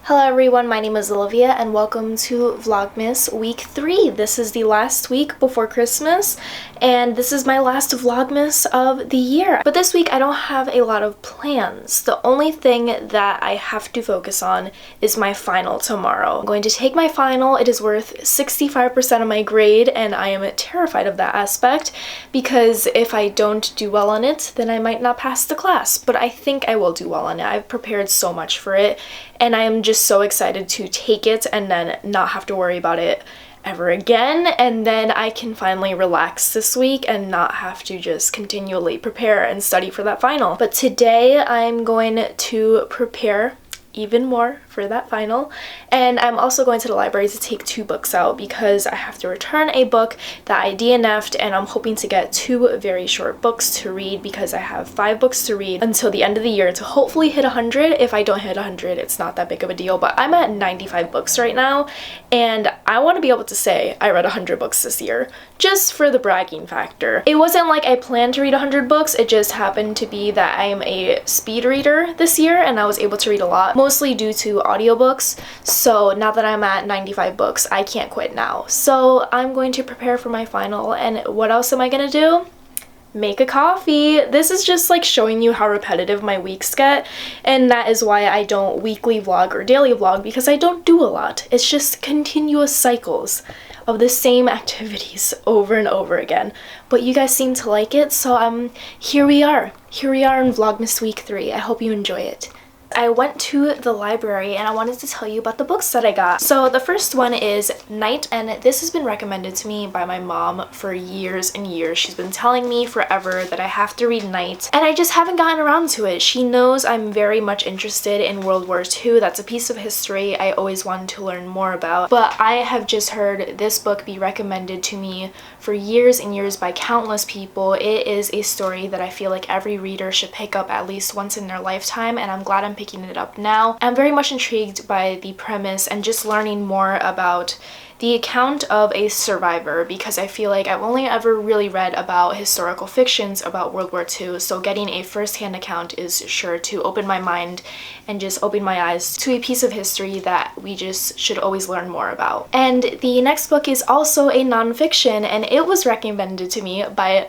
Hello everyone, my name is Olivia and welcome to Vlogmas week 3. This is the last week before Christmas and this is my last Vlogmas of the year. But this week I don't have a lot of plans. The only thing that I have to focus on is my final tomorrow. I'm going to take my final. It is worth 65% of my grade and I am terrified of that aspect because if I don't do well on it, then I might not pass the class. But I think I will do well on it. I've prepared so much for it and I am just so excited to take it and then not have to worry about it ever again, and then I can finally relax this week and not have to just continually prepare and study for that final. But today I'm going to prepare even more for that final, and I'm also going to the library to take 2 books out because I have to return a book that I DNF'd, and I'm hoping to get 2 very short books to read because I have 5 books to read until the end of the year to hopefully hit 100. If I don't hit 100, it's not that big of a deal, but I'm at 95 books right now, and I want to be able to say I read 100 books this year, just for the bragging factor. It wasn't like I planned to read 100 books, it just happened to be that I am a speed reader this year, and I was able to read a lot, mostly due to audiobooks. So now that I'm at 95 books, I can't quit now. So I'm going to prepare for my final, and what else am I gonna do? Make a coffee. This is just like showing you how repetitive my weeks get, and that is why I don't weekly vlog or daily vlog, because I don't do a lot. It's just continuous cycles of the same activities over and over again. But you guys seem to like it, so here we are in Vlogmas week 3. I hope you enjoy it. I went to the library and I wanted to tell you about the books that I got. So the first one is Night, and this has been recommended to me by my mom for years and years. She's been telling me forever that I have to read Night, and I just haven't gotten around to it. She knows I'm very much interested in World War II. That's a piece of history I always wanted to learn more about, but I have just heard this book be recommended to me for years and years by countless people. It is a story that I feel like every reader should pick up at least once in their lifetime, and I'm glad I'm picking it up now. I'm very much intrigued by the premise and just learning more about the account of a survivor, because I feel like I've only ever really read about historical fictions about World War II, so getting a first-hand account is sure to open my mind and just open my eyes to a piece of history that we just should always learn more about. And the next book is also a nonfiction, and it was recommended to me by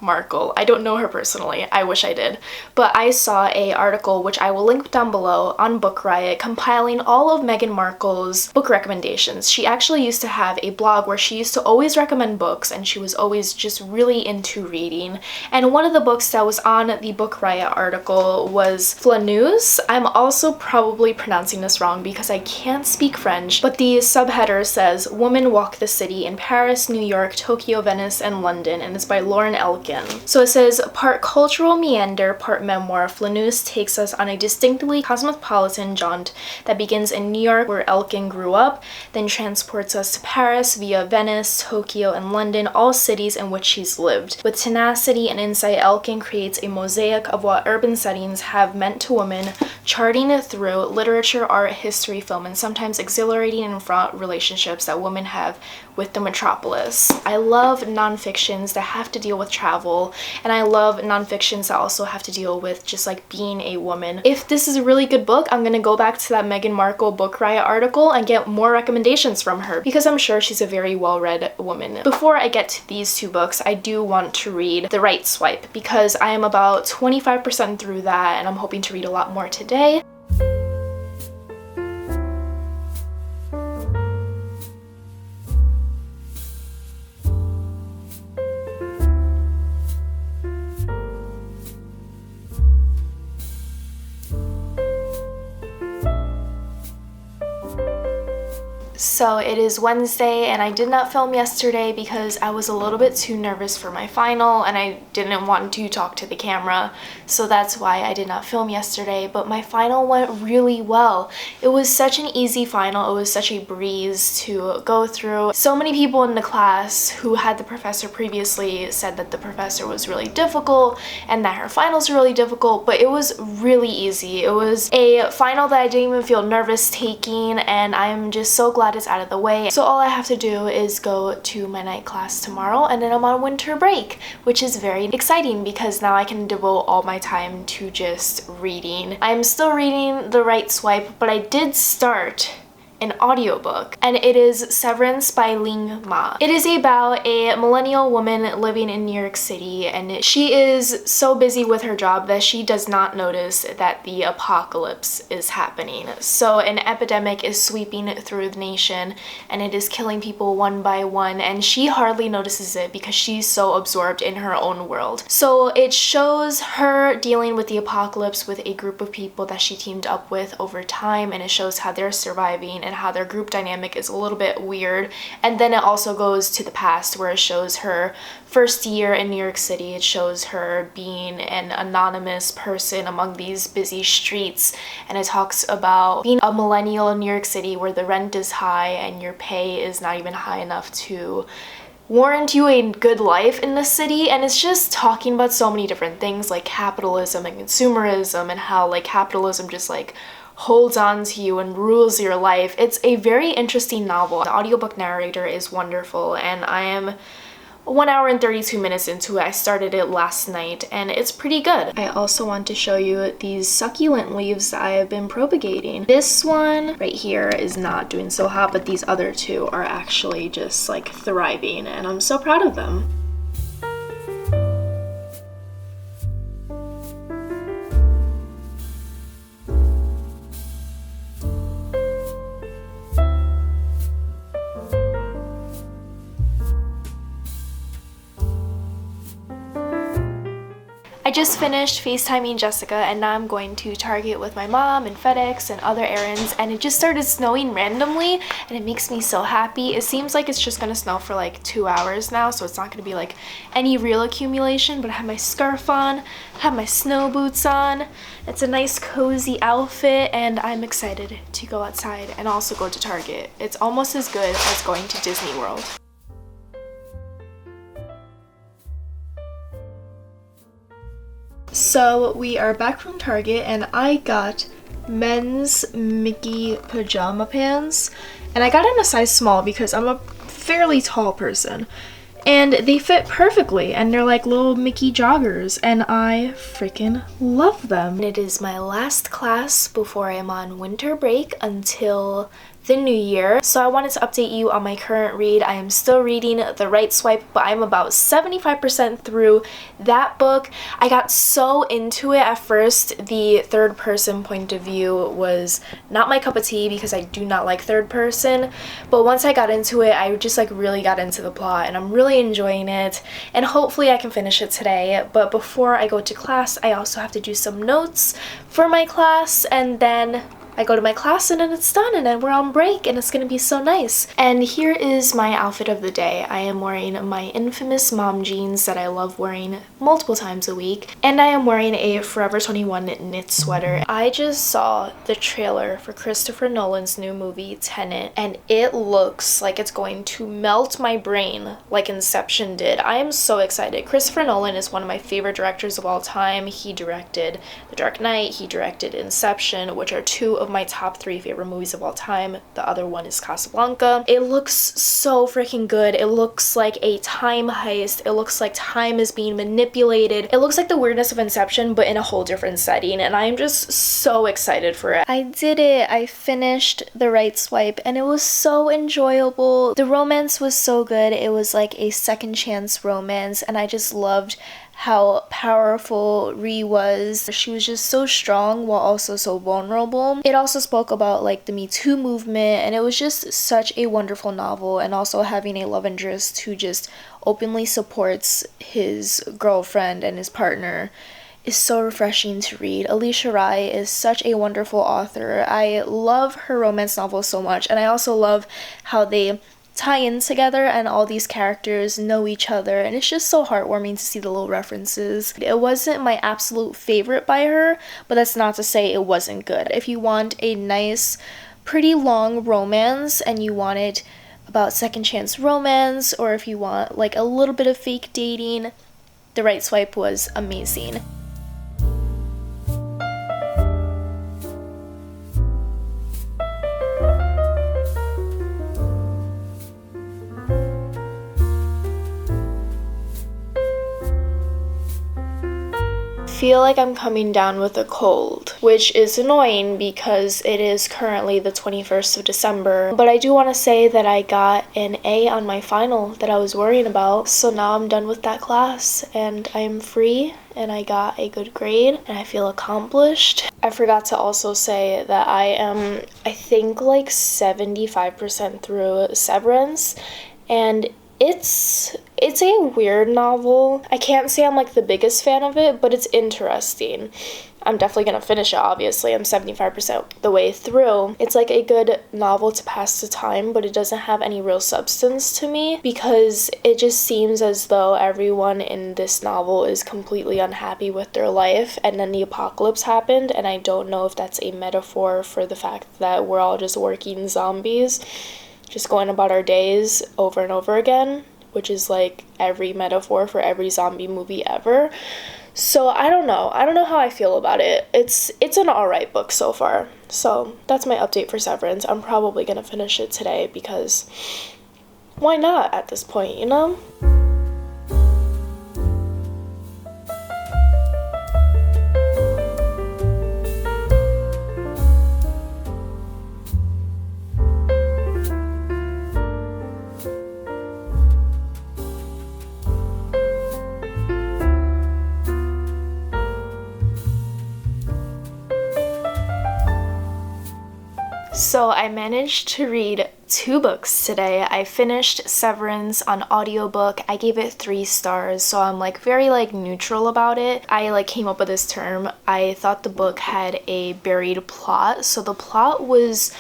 MARKLE. I don't know her personally, I wish I did, but I saw an article, which I will link down below, on Book Riot, compiling all of Meghan Markle's book recommendations. She actually used to have a blog where she used to always recommend books, and she was always just really into reading. And one of the books that was on the Book Riot article was Flâneuse. I'm also probably pronouncing this wrong because I can't speak French, but the subheader says Women Walk the City in Paris, New York, Tokyo, Venice, and London, and it's by Lauren Elkin. So it says, part cultural meander, part memoir, Flâneuse takes us on a distinctly cosmopolitan jaunt that begins in New York, where Elkin grew up, then transports us to Paris via Venice, Tokyo, and London, all cities in which he's lived. With tenacity and insight, Elkin creates a mosaic of what urban settings have meant to women, charting it through literature, art, history, film, and sometimes exhilarating and fraught relationships that women have with the metropolis. I love nonfictions that have to deal with travel, and I love nonfictions that also have to deal with just like being a woman. If this is a really good book, I'm gonna go back to that Meghan Markle Book Riot article and get more recommendations from her, because I'm sure she's a very well-read woman. Before I get to these 2 books, I do want to read The Right Swipe, because I am about 25% through that and I'm hoping to read a lot more today. So it is Wednesday and I did not film yesterday because I was a little bit too nervous for my final and I didn't want to talk to the camera, so that's why I did not film yesterday. But my final went really well. It was such an easy final. It was such a breeze to go through. So many people in the class who had the professor previously said that the professor was really difficult and that her finals were really difficult, but it was really easy. It was a final that I didn't even feel nervous taking, and I'm just so glad that is out of the way. So all I have to do is go to my night class tomorrow, and then I'm on winter break, which is very exciting because now I can devote all my time to just reading. I'm still reading The Right Swipe, but I did start an audiobook, and it is Severance by Ling Ma. It is about a millennial woman living in New York City, and she is so busy with her job that she does not notice that the apocalypse is happening. So an epidemic is sweeping through the nation, and it is killing people one by one, and she hardly notices it because she's so absorbed in her own world. So it shows her dealing with the apocalypse with a group of people that she teamed up with over time, and it shows how they're surviving and how their group dynamic is a little bit weird. And then it also goes to the past, where it shows her first year in New York City. It shows her being an anonymous person among these busy streets, and it talks about being a millennial in New York City where the rent is high and your pay is not even high enough to warrant you a good life in the city. And it's just talking about so many different things like capitalism and consumerism, and how like capitalism just like holds on to you and rules your life. It's a very interesting novel. The audiobook narrator is wonderful, and I am 1 hour and 32 minutes into it. I started it last night, and it's pretty good. I also want to show you these succulent leaves that I have been propagating. This one right here is not doing so hot, but these other two are actually just like thriving, and I'm so proud of them. I just finished FaceTiming Jessica, and now I'm going to Target with my mom and FedEx and other errands, and it just started snowing randomly, and it makes me so happy. It seems like it's just gonna snow for like 2 hours now, so it's not gonna be like any real accumulation, but I have my scarf on, I have my snow boots on. It's a nice cozy outfit, and I'm excited to go outside and also go to Target. It's almost as good as going to Disney World. So we are back from Target, and I got men's Mickey pajama pants, and I got in a size small because I'm a fairly tall person, and they fit perfectly, and they're like little Mickey joggers, and I freaking love them. It is my last class before I'm on winter break until the new year, so I wanted to update you on my current read. I am still reading The Right Swipe, but I'm about 75% through that book. I got so into it at first. The third person point of view was not my cup of tea because I do not like third person, but once I got into it, I just like really got into the plot, and I'm really enjoying it, and hopefully I can finish it today. But before I go to class, I also have to do some notes for my class, and then I go to my class and then it's done, and then we're on break, and it's gonna be so nice. And here is my outfit of the day. I am wearing my infamous mom jeans that I love wearing multiple times a week, and I am wearing a Forever 21 knit sweater. I just saw the trailer for Christopher Nolan's new movie Tenet, and it looks like it's going to melt my brain like Inception did. I am so excited. Christopher Nolan is one of my favorite directors of all time. He directed The Dark Knight, he directed Inception, which are two of my top 3 favorite movies of all time. The other one is Casablanca. It looks so freaking good. It looks like a time heist. It looks like time is being manipulated. It looks like the weirdness of Inception, but in a whole different setting, and I'm just so excited for it. I did it. I finished The Right Swipe, and it was so enjoyable. The romance was so good. It was like a second chance romance, and I just loved how powerful Ree was. She was just so strong while also so vulnerable. It also spoke about like the Me Too movement, and it was just such a wonderful novel, and also having a love interest who just openly supports his girlfriend and his partner is so refreshing to read. Alisha Riot is such a wonderful author. I love her romance novels so much, and I also love how they tie in together and all these characters know each other, and it's just so heartwarming to see the little references. It wasn't my absolute favorite by her, but that's not to say it wasn't good. If you want a nice, pretty long romance and you want it about second chance romance, or if you want like a little bit of fake dating, The Right Swipe was amazing. feel like I'm coming down with a cold, which is annoying because it is currently the 21st of December. But I do want to say that I got an A on my final that I was worrying about. So now I'm done with that class and I am free and I got a good grade and I feel accomplished. I forgot to also say that I am, I think, like 75% through Severance, and it's a weird novel. I can't say I'm like the biggest fan of it, but it's interesting. I'm definitely gonna finish it, obviously. I'm 75% the way through. It's like a good novel to pass the time, but it doesn't have any real substance to me because it just seems as though everyone in this novel is completely unhappy with their life, and then the apocalypse happened, and I don't know if that's a metaphor for the fact that we're all just working zombies, just going about our days over and over again, which is like every metaphor for every zombie movie ever. So I don't know how I feel about it. It's an alright book so far. So that's my update for Severance. I'm probably gonna finish it today because why not at this point, you know? So I managed to read 2 books today. I finished Severance on audiobook. I gave it 3 stars, so I'm like very like neutral about it. I like came up with this term. I thought the book had a buried plot. So the plot was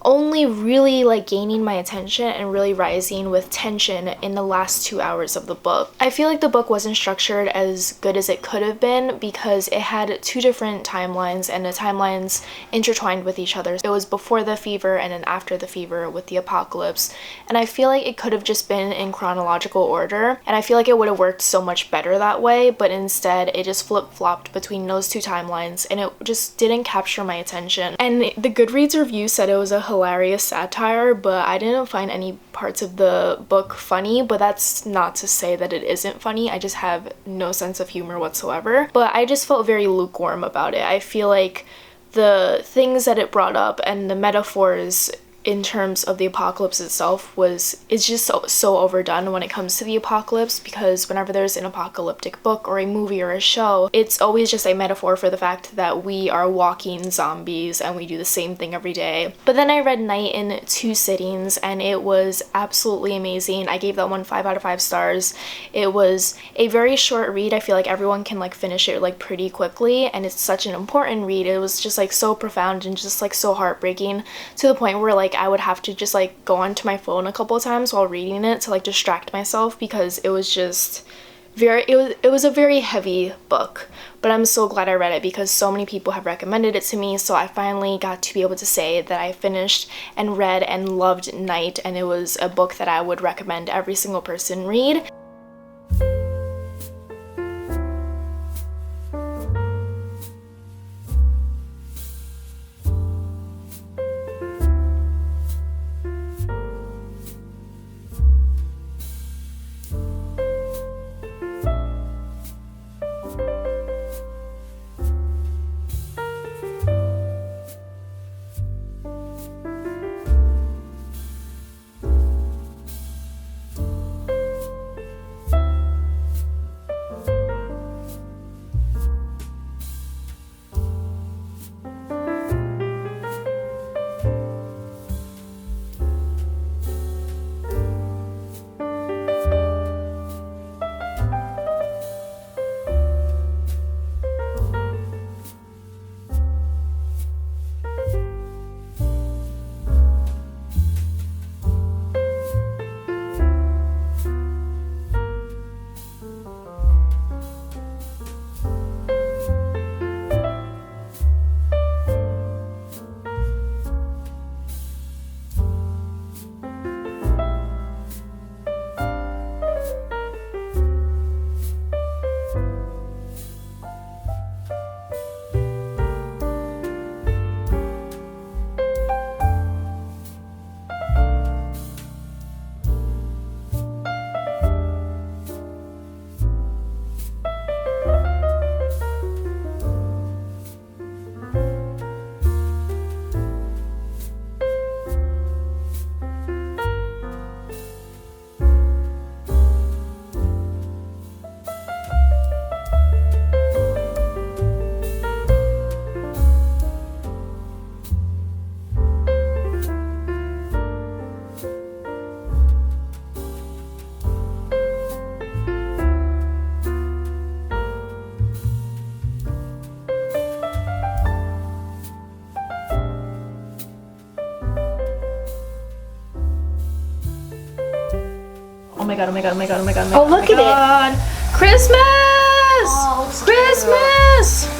only really like gaining my attention and really rising with tension in the last 2 hours of the book. I feel like the book wasn't structured as good as it could have been because it had 2 different timelines and the timelines intertwined with each other. It was before the fever and then after the fever with the apocalypse, and I feel like it could have just been in chronological order, and I feel like it would have worked so much better that way, but instead it just flip-flopped between those 2 timelines and it just didn't capture my attention. And the Goodreads review said it was a hilarious satire, but I didn't find any parts of the book funny, but that's not to say that it isn't funny. I just have no sense of humor whatsoever. But I just felt very lukewarm about it. I feel like the things that it brought up and the metaphors in terms of the apocalypse itself it's just so overdone when it comes to the apocalypse, because whenever there's an apocalyptic book or a movie or a show, it's always just a metaphor for the fact that we are walking zombies and we do the same thing every day. But then I read Night in 2 sittings and it was absolutely amazing. I gave that one 5 out of 5 stars. It was a very short read. I feel like everyone can like finish it like pretty quickly, and it's such an important read. It was just like so profound and just like so heartbreaking to the point where like I would have to just like go onto my phone a couple of times while reading it to like distract myself, because it was just it was a very heavy book. But I'm so glad I read it because so many people have recommended it to me, so I finally got to be able to say that I finished and read and loved Night, and it was a book that I would recommend every single person read. my god, oh my god, oh my god, oh my god, oh my Oh, god. look at it. Christmas! Oh, Christmas!